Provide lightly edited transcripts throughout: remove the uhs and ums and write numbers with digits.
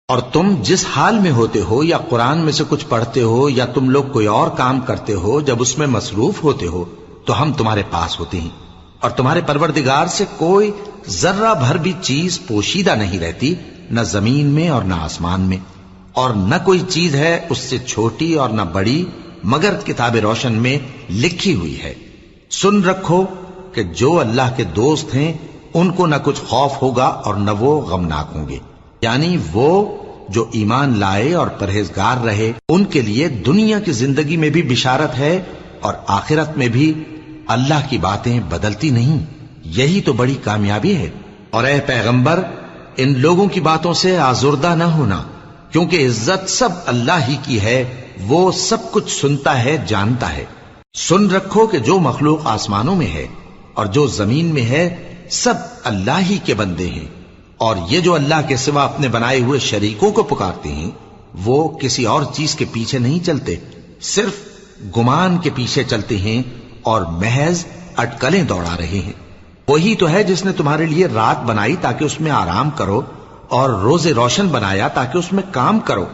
اور تم جس حال میں ہوتے ہو یا قرآن میں سے کچھ پڑھتے ہو یا تم لوگ کوئی اور کام کرتے ہو، جب اس میں مصروف ہوتے ہو تو ہم تمہارے پاس ہوتے ہیں، اور تمہارے پروردگار سے کوئی ذرہ بھر بھی چیز پوشیدہ نہیں رہتی، نہ زمین میں اور نہ آسمان میں، اور نہ کوئی چیز ہے اس سے چھوٹی اور نہ بڑی مگر کتاب روشن میں لکھی ہوئی ہے۔ سن رکھو کہ جو اللہ کے دوست ہیں ان کو نہ کچھ خوف ہوگا اور نہ وہ غمناک ہوں گے، یعنی وہ جو ایمان لائے اور پرہیزگار رہے ان کے لیے دنیا کی زندگی میں بھی بشارت ہے اور آخرت میں بھی اللہ کی باتیں بدلتی نہیں، یہی تو بڑی کامیابی ہے۔ اور اے پیغمبر، ان لوگوں کی باتوں سے آزردہ نہ ہونا، کیونکہ عزت سب اللہ ہی کی ہے، وہ سب کچھ سنتا ہے، جانتا ہے۔ سن رکھو کہ جو مخلوق آسمانوں میں ہے اور جو زمین میں ہے سب اللہ ہی کے بندے ہیں، اور یہ جو اللہ کے سوا اپنے بنائے ہوئے شریکوں کو پکارتے ہیں وہ کسی اور چیز کے پیچھے نہیں چلتے، صرف گمان کے پیچھے چلتے ہیں اور محض اٹکلیں دوڑا رہے ہیں۔ وہی تو ہے جس نے تمہارے لیے رات بنائی تاکہ اس میں آرام کرو، اور روز روشن بنایا تاکہ اس میں کام کرو۔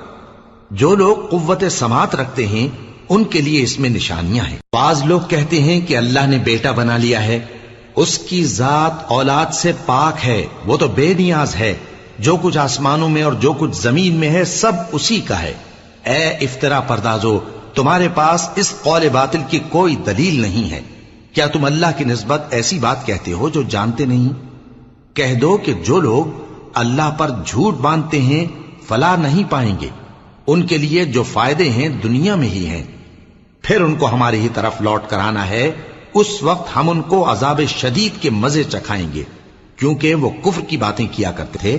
جو لوگ قوت سماعت رکھتے ہیں ان کے لیے اس میں نشانیاں ہیں۔ بعض لوگ کہتے ہیں کہ اللہ نے بیٹا بنا لیا ہے، اس کی ذات اولاد سے پاک ہے، وہ تو بے نیاز ہے، جو کچھ آسمانوں میں اور جو کچھ زمین میں ہے سب اسی کا ہے۔ اے افترا پردازو، تمہارے پاس اس قول باطل کی کوئی دلیل نہیں ہے، کیا تم اللہ کی نسبت ایسی بات کہتے ہو جو جانتے نہیں؟ کہہ دو کہ جو لوگ اللہ پر جھوٹ باندھتے ہیں فلاح نہیں پائیں گے، ان کے لیے جو فائدے ہیں دنیا میں ہی ہیں، پھر ان کو ہماری ہی طرف لوٹ کر آنا ہے، اس وقت ہم ان کو عذاب شدید کے مزے چکھائیں گے، کیونکہ وہ کفر کی باتیں کیا کرتے تھے